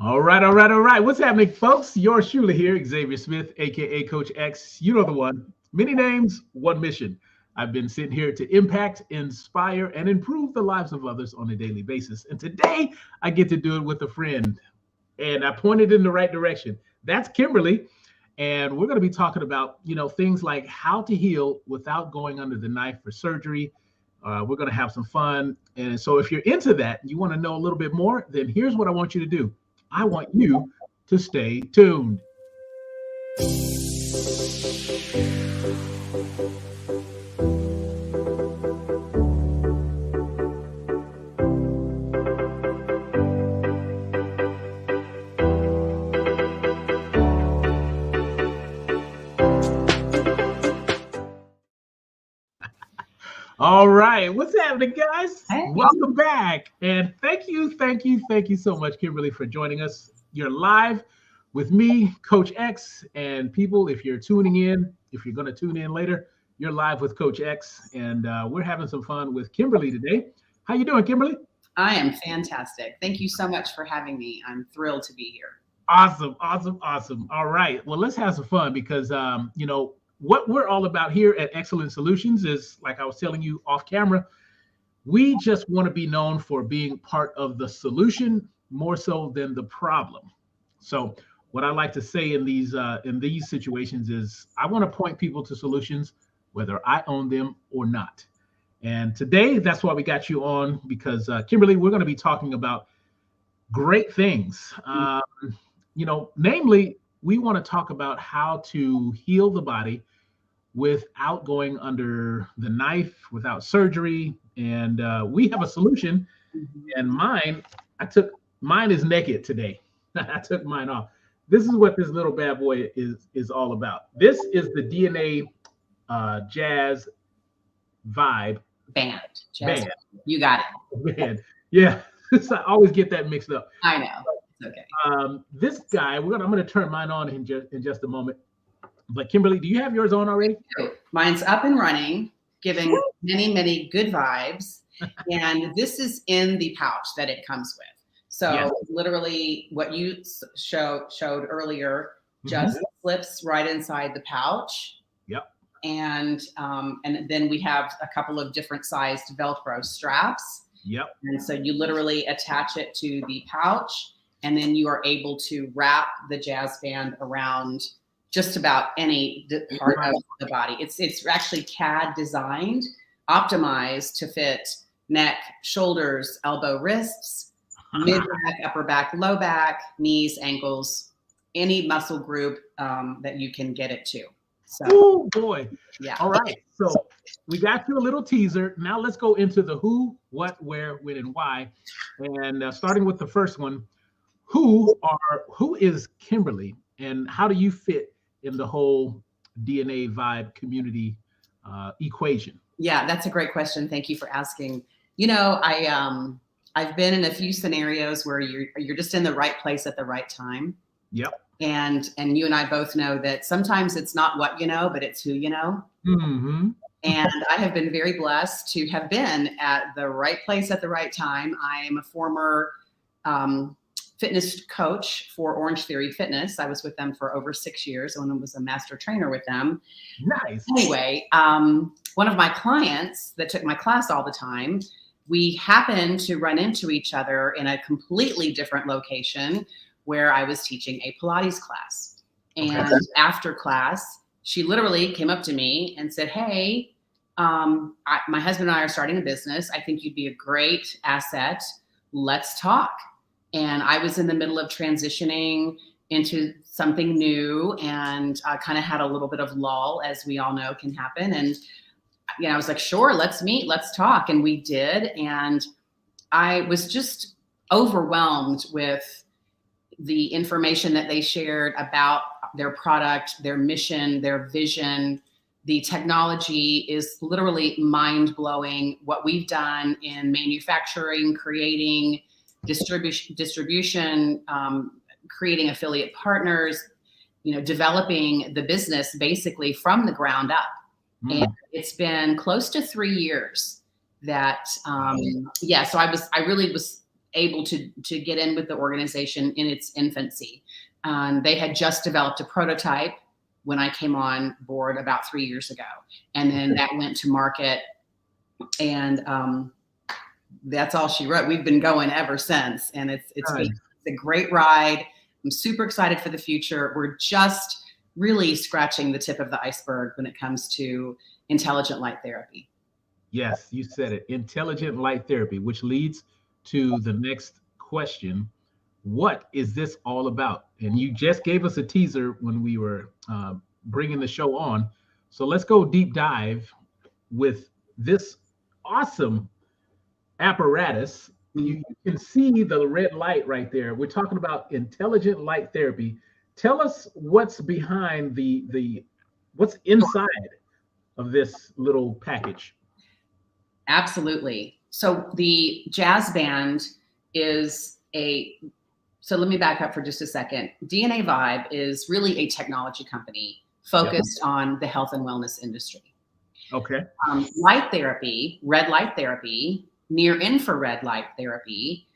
All right. What's happening, folks? Yours truly here, Xavier Smith, aka Coach X. You know the one. Many names, one mission. I've been sitting here to impact, inspire, and improve the lives of others on a daily basis. And today, I get to do it with a friend, and I pointed in the right direction. That's Kimberly, and we're going to be talking about things like how to heal without going under the knife for surgery. We're going to have some fun, and so if you're into that, you want to know a little bit more, then here's what I want you to do. I want you to stay tuned. All right, what's happening, guys? Hey. Welcome back. And thank you so much, Kimberly, for joining us. You're live with me, Coach X, and people, if you're tuning in, if you're going to tune in later, you're live with Coach X, and we're having some fun with Kimberly today. How you doing, Kimberly? I am fantastic. Thank you so much for having me. I'm thrilled to be here. Awesome. All right, well, let's have some fun because, what we're all about here at Excellent Solutions is, like I was telling you off camera, we just want to be known for being part of the solution more so than the problem. So what I like to say in these situations is I want to point people to solutions, whether I own them or not. And today, that's why we got you on, because Kimberly, we're going to be talking about great things. Namely, we want to talk about how to heal the body without going under the knife, without surgery. And we have a solution. And mine is naked today. I took mine off. This is what this little bad boy is all about. This is the DNA Jazz Vibe Band. Band. You got it. Band. Yeah. I always get that mixed up. I know. It's okay. This guy, I'm gonna turn mine on in just a moment. But Kimberly, do you have yours on already? Mine's up and running, giving many good vibes. And this is in the pouch that it comes with. So Yes. Literally what you showed earlier just slips right inside the pouch. Yep. And then we have a couple of different sized Velcro straps. Yep. And so you literally attach it to the pouch, and then you are able to wrap the jazz band around just about any part of the body. It's actually CAD designed, optimized to fit neck, shoulders, elbow, wrists, mid-back, upper back, low back, knees, ankles, any muscle group that you can get it to. So, oh boy. Yeah. All right. So we got you a little teaser. Now let's go into the who, what, where, when, and why. And starting with the first one, who is Kimberly, and how do you fit in the whole DNA Vibe community equation? Yeah, that's a great question. Thank you for asking. I've been in a few scenarios where you're just in the right place at the right time. Yep. And you and I both know that sometimes it's not what you know, but it's who you know. Mm-hmm. And I have been very blessed to have been at the right place at the right time. I am a former fitness coach for Orange Theory Fitness. I was with them for over 6 years and was a master trainer with them. Nice. Anyway, one of my clients that took my class all the time, we happened to run into each other in a completely different location where I was teaching a Pilates class. And after class, she literally came up to me and said, hey, my husband and I are starting a business. I think you'd be a great asset. Let's talk. And I was in the middle of transitioning into something new and kind of had a little bit of lull, as we all know can happen. And I was like, sure, let's meet, let's talk. And we did. And I was just overwhelmed with the information that they shared about their product, their mission, their vision. The technology is literally mind-blowing. What we've done in manufacturing, creating distribution, creating affiliate partners, developing the business basically from the ground up. And it's been close to 3 years that, so I really was able to get in with the organization in its infancy. They had just developed a prototype when I came on board about 3 years ago. And then that went to market, and that's all she wrote. We've been going ever since, and it's a great ride. I'm super excited for the future. We're just really scratching the tip of the iceberg when it comes to intelligent light therapy. Yes, you said it. Intelligent light therapy, which leads to the next question. What is this all about? And you just gave us a teaser when we were bringing the show on. So let's go deep dive with this awesome apparatus. You can see the red light right there. We're talking about intelligent light therapy. Tell us what's behind what's inside of this little package. Absolutely. So the Jazz Band so let me back up for just a second. DNA Vibe is really a technology company focused on the health and wellness industry. Okay. Light therapy, red light therapy, near infrared light therapy,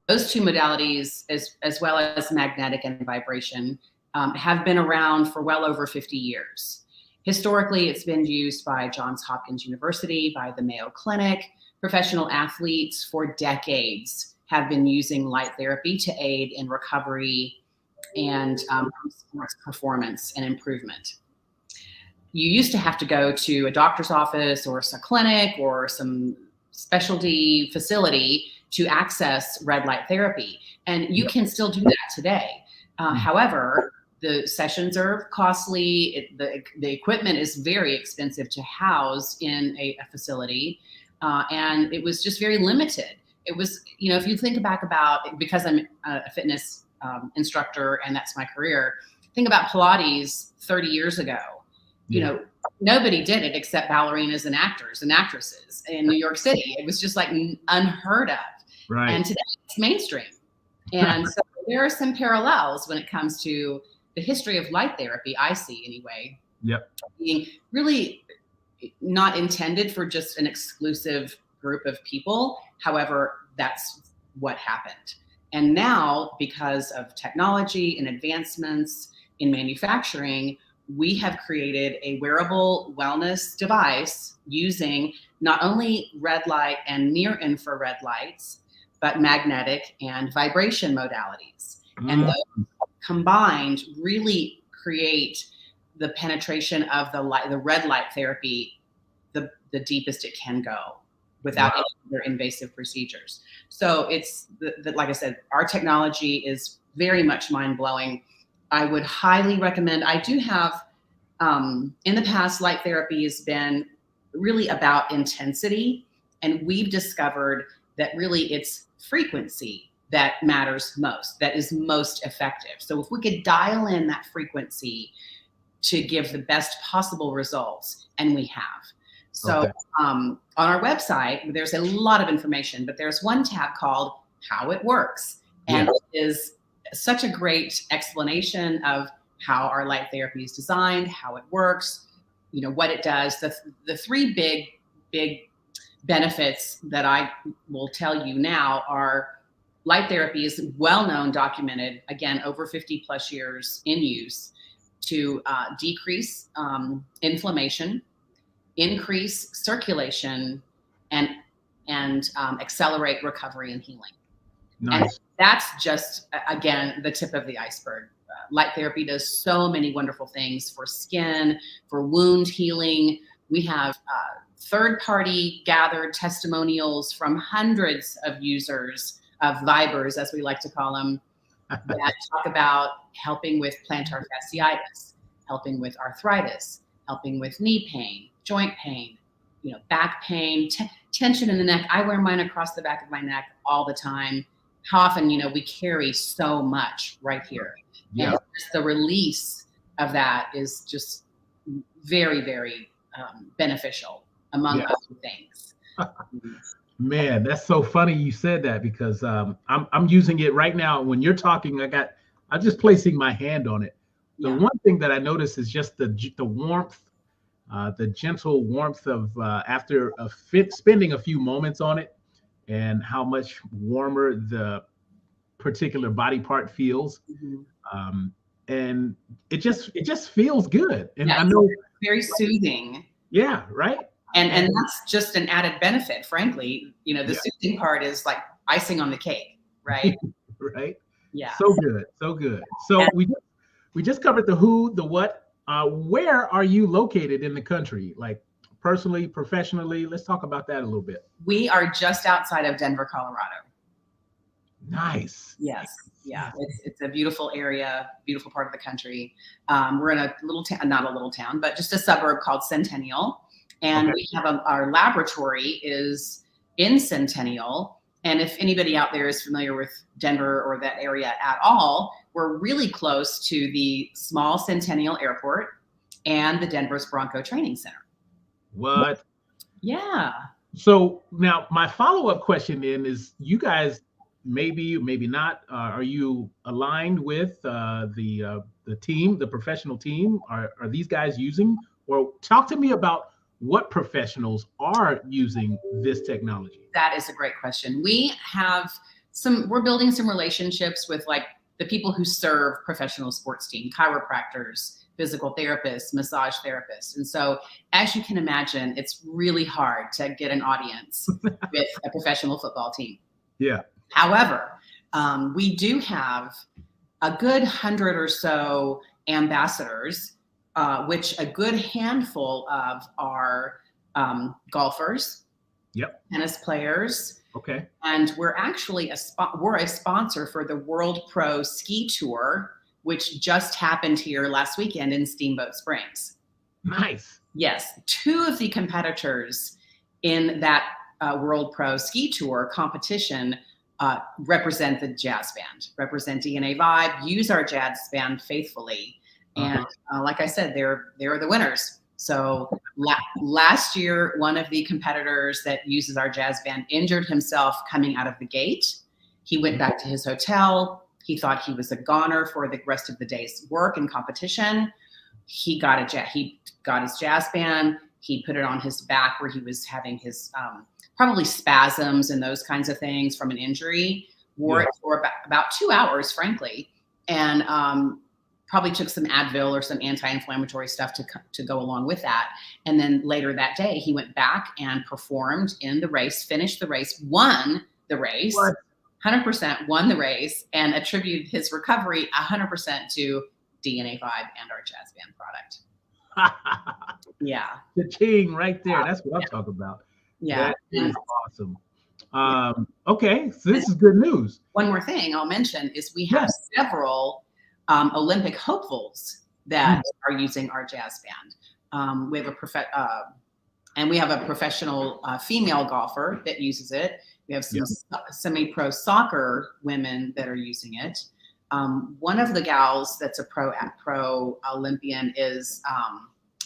those two modalities, as well as magnetic and vibration, have been around for well over 50 years. Historically, it's been used by Johns Hopkins University, by the Mayo Clinic. Professional athletes for decades have been using light therapy to aid in recovery and sports performance and improvement. You used to have to go to a doctor's office or a clinic or some specialty facility to access red light therapy. And you can still do that today. However, the sessions are costly. The equipment is very expensive to house in a facility. And it was just very limited. It was, if you think back about, because I'm a fitness instructor and that's my career, think about Pilates 30 years ago. Nobody did it except ballerinas and actors and actresses in New York City. It was just like unheard of. Right. And today it's mainstream. And so there are some parallels when it comes to the history of light therapy, I see anyway. Yep. Being really not intended for just an exclusive group of people. However, that's what happened. And now, because of technology and advancements in manufacturing, we have created a wearable wellness device using not only red light and near infrared lights, but magnetic and vibration modalities. And those combined really create the penetration of the red light therapy the deepest it can go without any other invasive procedures. So it's like I said, our technology is very much mind-blowing. I would highly recommend. I do have, in the past, light therapy has been really about intensity, and we've discovered that really it's frequency that matters most, that is most effective. So if we could dial in that frequency to give the best possible results, and we have. So on our website, there's a lot of information, but there's one tab called How It Works. And it is such a great explanation of how our light therapy is designed, how it works, what it does. The three big benefits that I will tell you now are light therapy is well known, documented, again, over 50 plus years in use to decrease inflammation, increase circulation, and accelerate recovery and healing. Nice. And that's just, again, the tip of the iceberg. Light therapy does so many wonderful things for skin, for wound healing. We have third-party gathered testimonials from hundreds of users, of vibers, as we like to call them, that talk about helping with plantar fasciitis, helping with arthritis, helping with knee pain, joint pain, back pain, tension in the neck. I wear mine across the back of my neck all the time. How often, we carry so much right here. Yeah. And just the release of that is just very, very beneficial, among other things. Man, that's so funny you said that, because I'm using it right now. When you're talking, I'm just placing my hand on it. The one thing that I notice is just the warmth, the gentle warmth of after spending a few moments on it, and how much warmer the particular body part feels. Mhm. And it just feels good. And Yeah, I it's know, very soothing. yeah, right. And that's just an added benefit, frankly. The Yeah, soothing part is like icing on the cake, right? right. Yeah. So good, so good. So And we just covered the who, the what. Where are you located in the country? Like personally, professionally? Let's talk about that a little bit. we are just outside of Denver, Colorado. Nice. Yes. Yeah. Yes. It's a beautiful area, beautiful part of the country. We're in a little town, not a little town, but just a suburb called Centennial. And Okay. we have our laboratory is in Centennial. And if anybody out there is familiar with Denver or that area at all, we're really close to the small Centennial Airport and the Denver's Bronco Training Center. What? Yeah. So now my follow-up question then is, you guys, maybe not, are you aligned with the team, the professional team? Are these guys using, or talk to me about what professionals are using this technology? That is a great question. We're building some relationships with like the people who serve professional sports team, chiropractors, physical therapists, massage therapists. And so, as you can imagine, it's really hard to get an audience with a professional football team. Yeah. However, we do have a good 100 or so ambassadors, which a good handful of are golfers, Yep. tennis players, Okay. and we're actually we're a sponsor for the World Pro Ski Tour, which just happened here last weekend in Steamboat Springs. Nice. Yes, two of the competitors in that World Pro Ski Tour competition represent the jazz band, represent DNA Vibe, use our jazz band faithfully. And like I said, they're the winners. So last year, one of the competitors that uses our jazz band injured himself coming out of the gate. He went back to his hotel. He thought he was a goner for the rest of the day's work and competition. He got his jazz band. He put it on his back where he was having his probably spasms and those kinds of things from an injury. Wore it for about 2 hours, frankly, and probably took some Advil or some anti-inflammatory stuff to go along with that. And then later that day, he went back and performed in the race, finished the race, won the race, 100% won the race, and attributed his recovery 100% to DNA Vibe and our jazz band product. Yeah. The king right there. That's what I'm talking about. Yeah. That is awesome. Okay, so this is good news. One more thing I'll mention is we have several Olympic hopefuls that are using our jazz band. We have a professional female golfer that uses it. We have some semi-pro soccer women that are using it. One of the gals that's a pro Olympian is,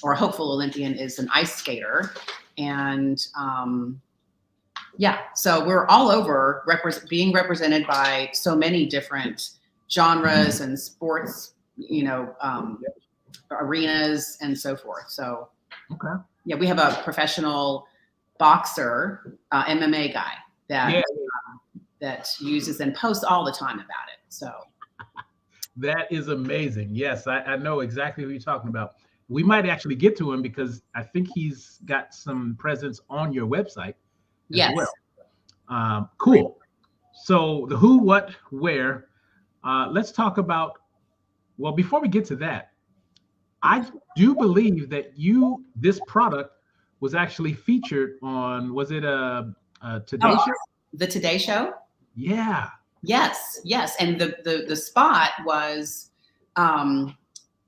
or a hopeful Olympian, is an ice skater. And so we're all over being represented by so many different genres and sports, arenas and so forth. So, we have a professional boxer, MMA guy that uses and posts all the time about it. So that is amazing. Yes, I know exactly what you're talking about. We might actually get to him because I think he's got some presence on your website as well. Cool. So the who, what, where. Let's talk about, well, before we get to that, I do believe that this product was actually featured on, was it a Today Show? The Today Show? Yeah. Yes. And the spot was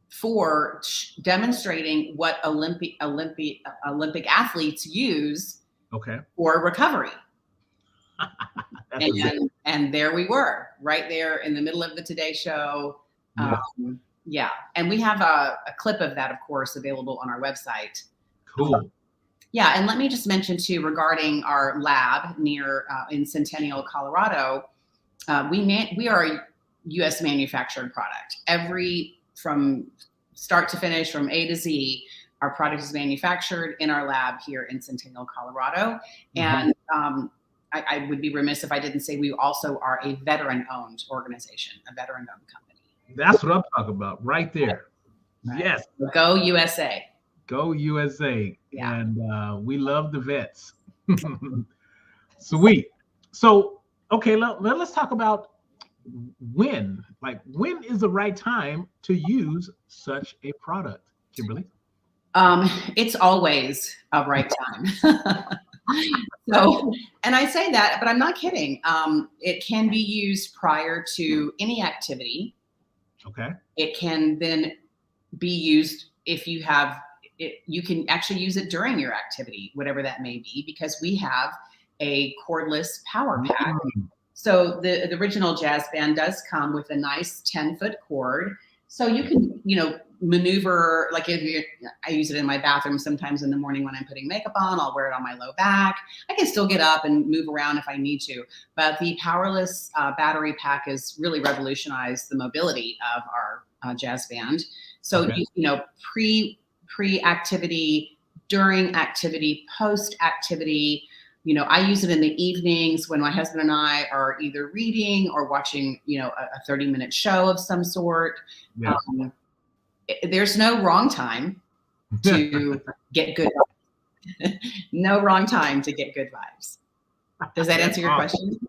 for demonstrating what Olympic athletes use for recovery. And there we were, right there in the middle of the Today Show. And we have a clip of that, of course, available on our website. Cool. And let me just mention too, regarding our lab near in Centennial, Colorado, we are a U.S. manufactured product. From start to finish, from A to Z, our product is manufactured in our lab here in Centennial, Colorado. And I would be remiss if I didn't say we also are a veteran-owned organization, a veteran-owned company. That's what I'm talking about right there. Right. Yes. Go USA. Go USA. Yeah. And we love the vets. Sweet. So, okay, let's talk about when. Like, when is the right time to use such a product, Kimberly? It's always a right time. So, and I say that, but I'm not kidding. It can be used prior to any activity. Okay. It can then be used if you have it. You can actually use it during your activity, whatever that may be, because we have a cordless power pack. So the original Jazz Band does come with a nice 10-foot cord. So you can, maneuver, like I use it in my bathroom sometimes in the morning when I'm putting makeup on. I'll wear it on my low back. I can still get up and move around if I need to. But the powerless battery pack has really revolutionized the mobility of our Jazz Band. So, Okay. Pre-activity, during activity, post-activity. I use it in the evenings when my husband and I are either reading or watching, a 30-minute show of some sort. Yeah. There's no wrong time to get good vibes. No wrong time to get good vibes. Does that answer your question?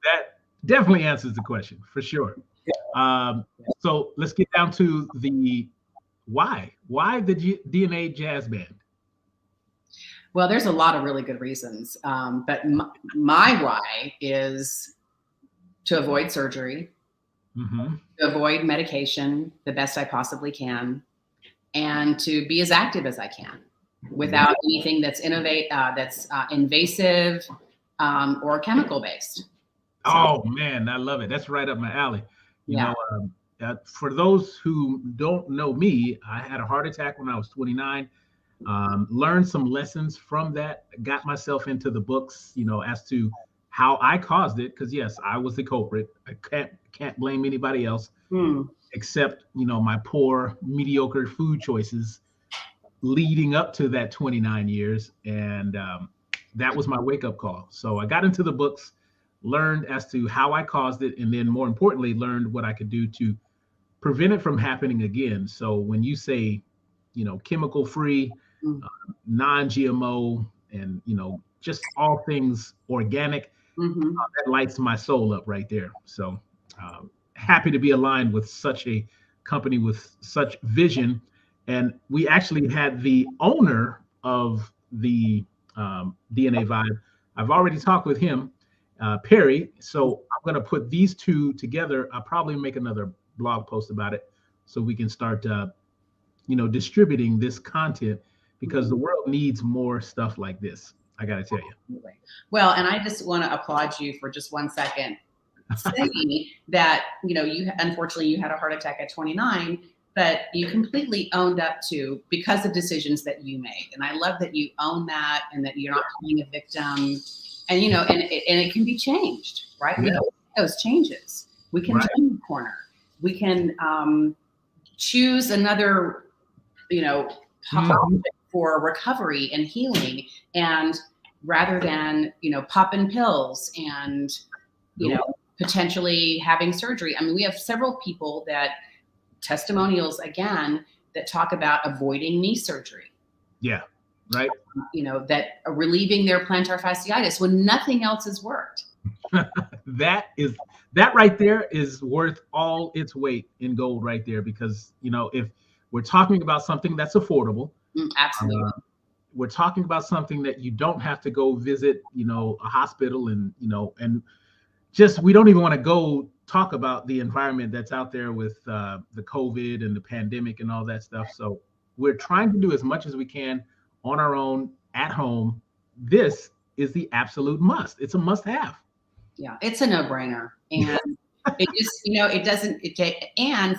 That definitely answers the question for sure. So let's get down to the why. Why the DNA Jazz Band? Well, there's a lot of really good reasons. But my why is to avoid surgery, to avoid medication the best I possibly can, and to be as active as I can without anything that's invasive or chemical based. Oh man, I love it. That's right up my alley. For those who don't know me, I had a heart attack when I was 29. Learned some lessons from that, got myself into the books, as to how I caused it. Because yes, I was the culprit. I can't blame anybody else except, my poor, mediocre food choices leading up to that 29 years. And that was my wake-up call. So I got into the books, learned as to how I caused it, and then more importantly, learned what I could do to prevent it from happening again. So when you say, chemical free, non-GMO, and just all things organic, that lights my soul up right there. So happy to be aligned with such a company with such vision. And we actually had the owner of the DNA Vibe. I've already talked with him, Perry. So I'm going to put these two together. I'll probably make another blog post about it so we can start distributing this content, because the world needs more stuff like this. I got to tell you. Well, and I just want to applaud you for just 1 second saying that, unfortunately you had a heart attack at 29, but you completely owned up to, because of decisions that you made. And I love that you own that, and that you're not playing a victim, and, and it can be changed, right? Yeah. Those changes. We can turn the corner. We can choose another, for recovery and healing, and rather than popping pills and potentially having surgery. I mean, we have several people that testimonials again that talk about avoiding knee surgery. Yeah, right. That are relieving their plantar fasciitis when nothing else has worked. That right there is worth all its weight in gold right there, because if we're talking about something that's affordable, absolutely. We're talking about something that you don't have to go visit, a hospital, and and just, we don't even want to go talk about the environment that's out there with the COVID and the pandemic and all that stuff. So we're trying to do as much as we can on our own at home. This is the absolute must. It's a must have. Yeah, it's a no-brainer. And it just, and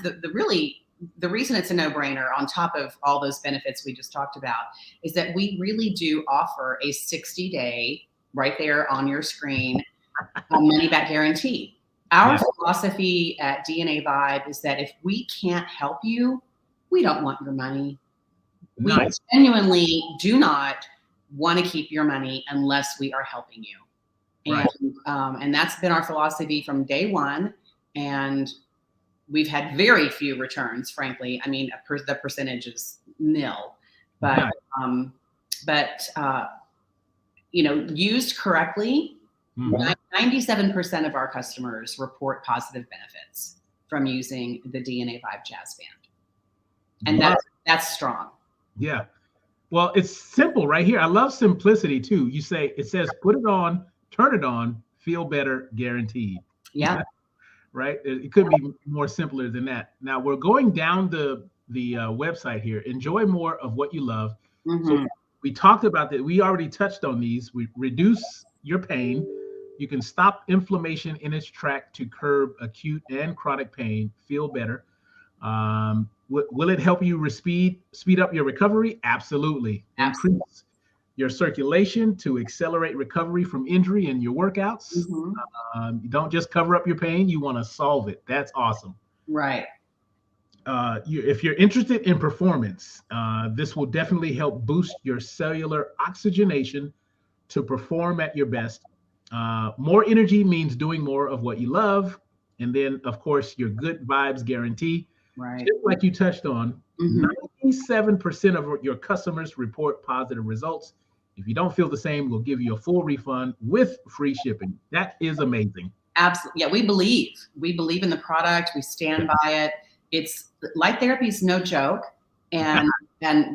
the reason it's a no-brainer, on top of all those benefits we just talked about, is that we really do offer a 60-day, right there on your screen, money-back guarantee. Our philosophy at DNA Vibe is that if we can't help you, we don't want your money. We genuinely do not want to keep your money unless we are helping you. Right. And that's been our philosophy from day one. And we've had very few returns, frankly. I mean, the percentage is nil, but, you know, used correctly, 97% of our customers report positive benefits from using the DNA Vibe Jazz Band. And that's strong. Yeah. Well, it's simple right here. I love simplicity too. It says, put it on, turn it on, feel better, guaranteed. Yeah. Right. It could be more simpler than that. Now we're going down the website here. Enjoy more of what you love. So we talked about that. We already touched on these. We reduce your pain. You can stop inflammation in its track to curb acute and chronic pain. Feel better. Will it help you speed up your recovery? Absolutely. Increase your circulation to accelerate recovery from injury in your workouts. You don't just cover up your pain, you want to solve it. That's awesome. Right. If you're interested in performance, this will definitely help boost your cellular oxygenation to perform at your best. More energy means doing more of what you love. And then, of course, your good vibes guarantee. Right. Just like you touched on, 97% of your customers report positive results. If you don't feel the same, we'll give you a full refund with free shipping. That is amazing. Absolutely. Yeah, we believe in the product. We stand by it. It's light therapy is no joke. And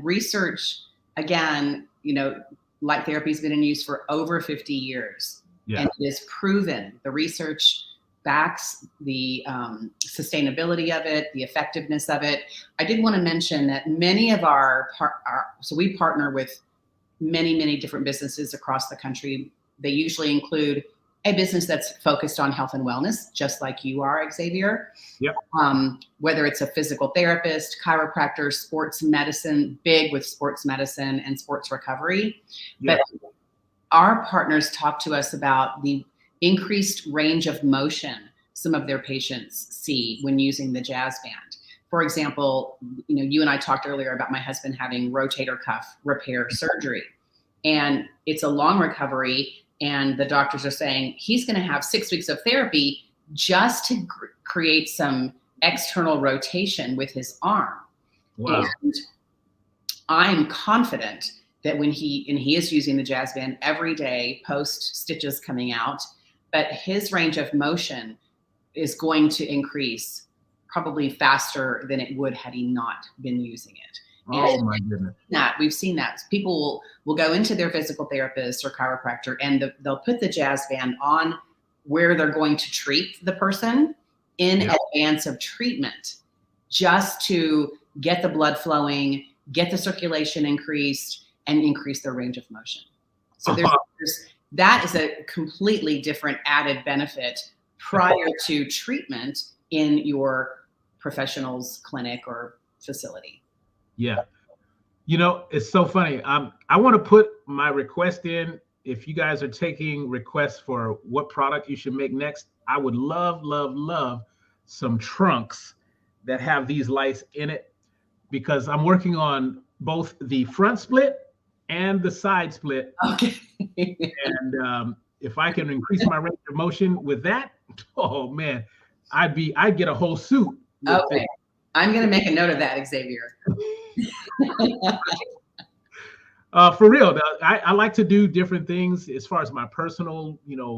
research, again, you know, light therapy has been in use for over 50 years. Yeah. And it is proven. The research backs the sustainability of it, the effectiveness of it. I did want to mention that many of so we partner with many different businesses across the country. They usually include a business that's focused on health and wellness, just like you are, Xavier. Yep. Whether it's a physical therapist, chiropractor, sports medicine, big with sports medicine and sports recovery. Yep. But our partners talk to us about the increased range of motion some of their patients see when using the jazz band. For example, you know, you and I talked earlier about my husband having rotator cuff repair surgery, and it's a long recovery. And the doctors are saying he's going to have 6 weeks of therapy just to create some external rotation with his arm. Wow. And I'm confident that when he is using the jazz band every day, post stitches coming out, but his range of motion is going to increase probably faster than it would had he not been using it. Oh my goodness. We've seen that. People will go into their physical therapist or chiropractor and they'll put the jazz band on where they're going to treat the person in advance of treatment, just to get the blood flowing, get the circulation increased, and increase their range of motion. So that is a completely different added benefit prior to treatment in your professional's clinic or facility. Yeah. You know, it's so funny. I want to put my request in. If you guys are taking requests for what product you should make next, I would love some trunks that have these lights in it, because I'm working on both the front split and the side split. Okay. And if I can increase my range of motion with that, oh man, I'd get a whole suit. Okay. I'm going to make a note of that, Xavier. For real, I like to do different things as far as my personal,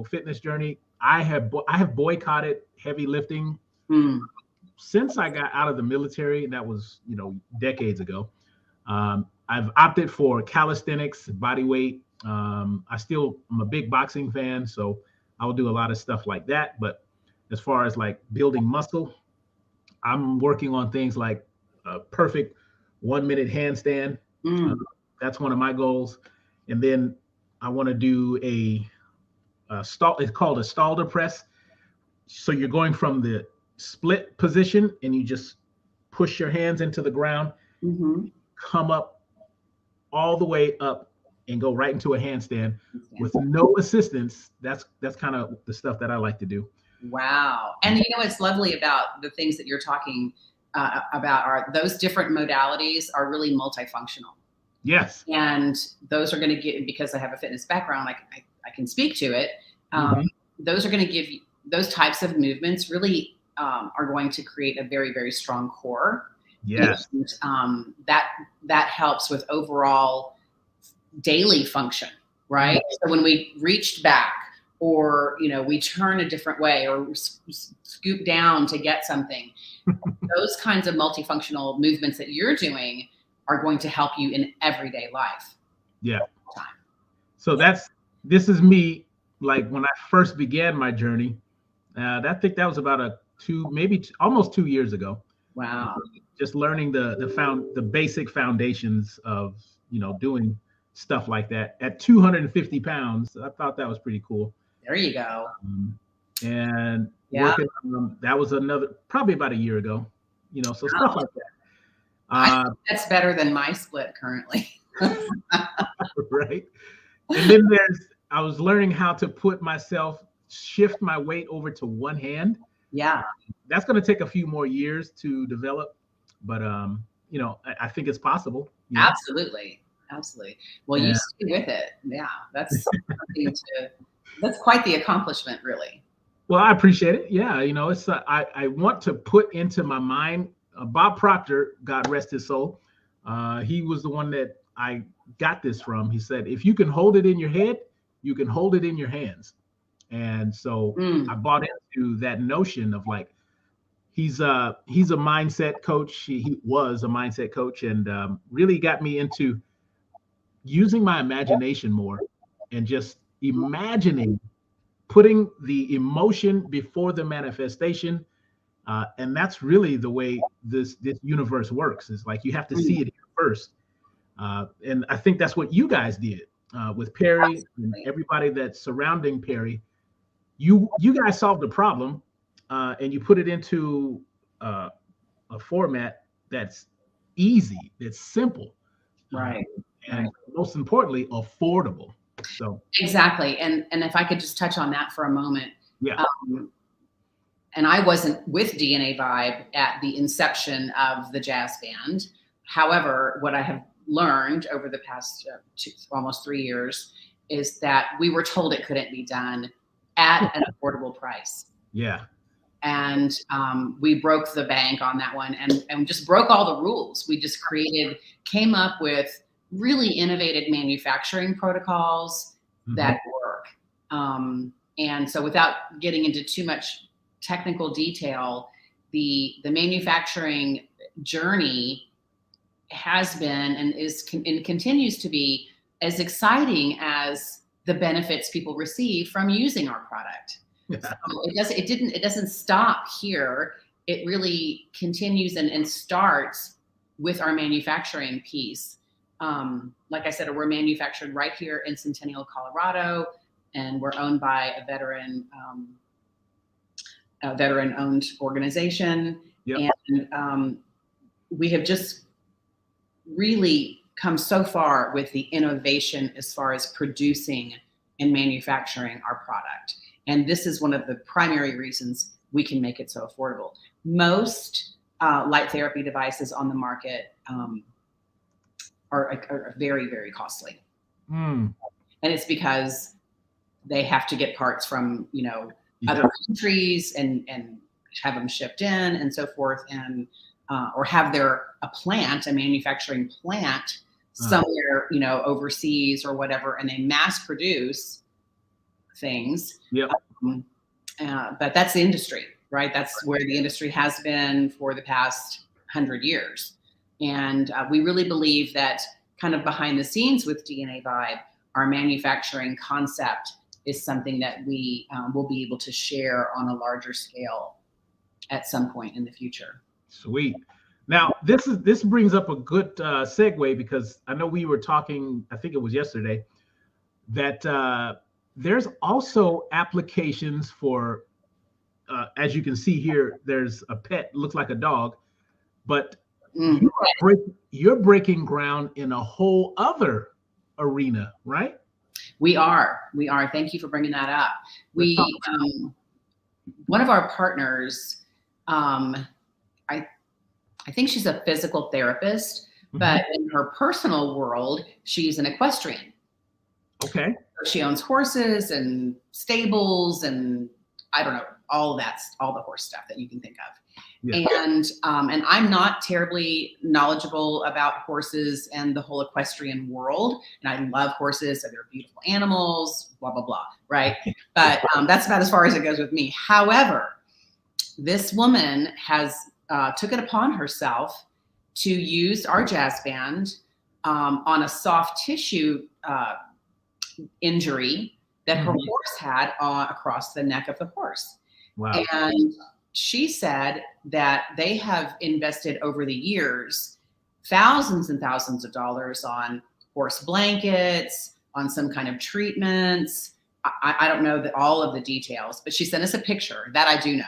fitness journey. I have boycotted heavy lifting since I got out of the military, and that was, decades ago. I've opted for calisthenics, body weight. I'm a big boxing fan, so I will do a lot of stuff like that. But as far as like building muscle, I'm working on things like a perfect 1 minute handstand. That's one of my goals. And then I want to do a stall. It's called a Stalder press. So you're going from the split position and you just push your hands into the ground, come up all the way up and go right into a handstand with no assistance. That's kind of the stuff that I like to do. Wow. And what's lovely about the things that you're talking about are those different modalities are really multifunctional. Yes. And those are going to get, because I have a fitness background, I can speak to it. Those are going to give you, those types of movements really are going to create a very, very strong core. Yes. And that helps with overall daily function, right? So when we reached back, or we turn a different way, or scoop down to get something, those kinds of multifunctional movements that you're doing are going to help you in everyday life. Yeah. So this is me, like when I first began my journey. I think that was about almost 2 years ago. Wow. Just learning the basic foundations of doing stuff like that at 250 pounds. I thought that was pretty cool. There you go. And working that was probably about a year ago. So stuff like that. I think that's better than my split currently. Right. And then I was learning how to shift my weight over to one hand. Yeah. That's going to take a few more years to develop, but I think it's possible. Absolutely. Well, you stay with it. Yeah. That's that's quite the accomplishment, really. Well, I appreciate it. Yeah. It's I want to put into my mind, Bob Proctor, God rest his soul. He was the one that I got this from. He said, if you can hold it in your head, you can hold it in your hands. And so I bought into that notion of like, he's a mindset coach. He was a mindset coach, and really got me into using my imagination more and just imagining, putting the emotion before the manifestation. And that's really the way this universe works. It's like you have to see it first. And I think that's what you guys did with Perry. Absolutely. And everybody that's surrounding Perry. You guys solved the problem, and you put it into a format that's easy, that's simple, right? And most importantly, affordable. So exactly. And if I could just touch on that for a moment. Yeah. And I wasn't with DNA Vibe at the inception of the jazz band. However, what I have learned over the past almost 3 years is that we were told it couldn't be done at an affordable price. Yeah. And we broke the bank on that one, and just broke all the rules. We just came up with really innovative manufacturing protocols that work. And so without getting into too much technical detail, the manufacturing journey has been and continues to be as exciting as the benefits people receive from using our product. Yeah. So it doesn't stop here. It really continues and starts with our manufacturing piece. Like I said, we're manufactured right here in Centennial, Colorado, and we're owned by a veteran-owned organization. Yep. And we have just really come so far with the innovation as far as producing and manufacturing our product. And this is one of the primary reasons we can make it so affordable. Most light therapy devices on the market are very, very costly. And it's because they have to get parts from, other countries and have them shipped in and so forth, and or have a manufacturing plant somewhere, overseas or whatever, and they mass produce things. Yep. But that's the industry, right? That's where the industry has been for the past 100 years. And we really believe that kind of behind the scenes with DNA Vibe, our manufacturing concept is something that we will be able to share on a larger scale at some point in the future. Sweet. Now, this brings up a good segue, because I know we were talking, I think it was yesterday, that there's also applications for, as you can see here, there's a pet, looks like a dog, but you're breaking ground in a whole other arena, right? We are. Thank you for bringing that up. One of our partners, I think she's a physical therapist, but in her personal world, she's an equestrian. Okay. She owns horses and stables and I don't know, all the horse stuff that you can think of. Yeah. And I'm not terribly knowledgeable about horses and the whole equestrian world. And I love horses, so they're beautiful animals, blah, blah, blah, right? But that's about as far as it goes with me. However, this woman has took it upon herself to use our jazz band on a soft tissue injury that her horse had across the neck of the horse. Wow. And she said that they have invested over the years thousands and thousands of dollars on horse blankets, on some kind of treatments. I don't know all of the details, but she sent us a picture that I do know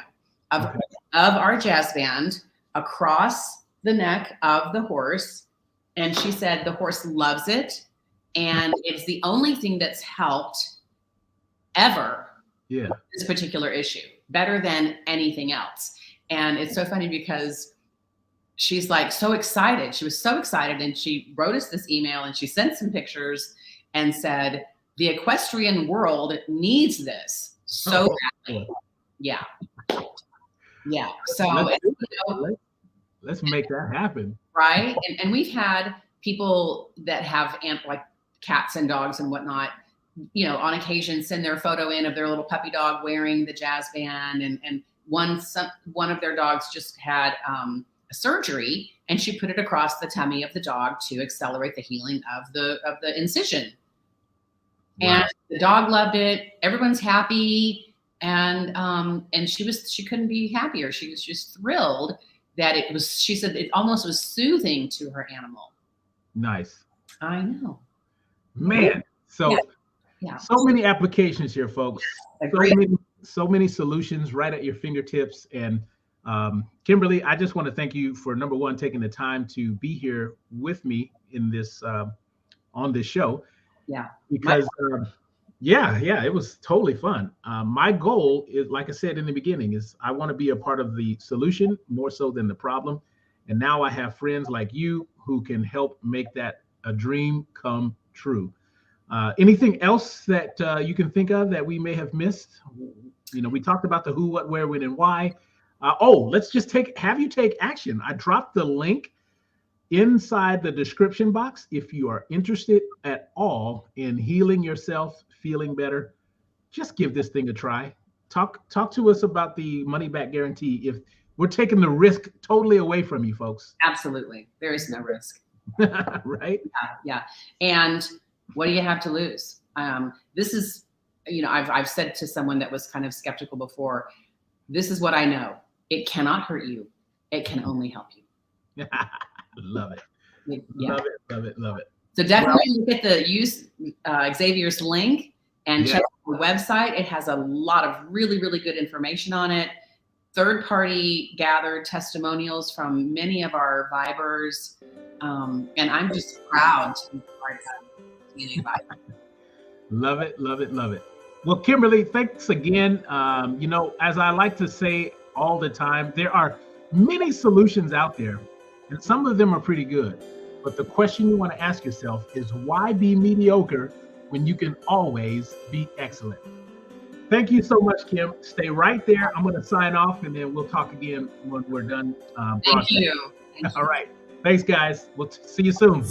of our jazz band across the neck of the horse. And she said the horse loves it. And it's the only thing that's helped ever this particular issue, better than anything else. And it's so funny because she's like so excited. She was so excited, and she wrote us this email and she sent some pictures and said, the equestrian world needs this so badly. Yeah. Yeah. So let's make that happen. Right. And we've had people that have like cats and dogs and whatnot, you know, on occasion send their photo in of their little puppy dog wearing the jazz band. And one of their dogs just had a surgery, and she put it across the tummy of the dog to accelerate the healing of the incision. Wow. And the dog loved it. Everyone's happy. And she couldn't be happier. She was just thrilled that she said it almost was soothing to her animal. Nice. I know. Man. So many applications here, folks. So many solutions right at your fingertips. And Kimberly, I just want to thank you for, number one, taking the time to be here with me in this on this show. Yeah. Because it was totally fun. My goal is, like I said in the beginning, is I want to be a part of the solution more so than the problem. And now I have friends like you who can help make that a dream come true. Anything else that you can think of that we may have missed? You know, we talked about the who, what, where, when, and why. Let's just have you take action. I dropped the link inside the description box. If you are interested at all in healing yourself, feeling better, just give this thing a try. Talk to us about the money back guarantee. If we're taking the risk totally away from you, folks. Absolutely. There is no risk. Right? Yeah. And what do you have to lose? This is, you know, I've said to someone that was kind of skeptical before, this is what I know. It cannot hurt you. It can only help you. Love it. Yeah. Love it. So definitely use Xavier's link and check out the website. It has a lot of really, really good information on it. Third-party gathered testimonials from many of our Vibers. And I'm just proud to be part of Community Viber. Love it. Well, Kimberly, thanks again. You know, as I like to say all the time, there are many solutions out there, and some of them are pretty good. But the question you want to ask yourself is, why be mediocre when you can always be excellent? Thank you so much, Kim. Stay right there. I'm going to sign off, and then we'll talk again when we're done. Thank you. All right. Thanks, guys. We'll see you soon.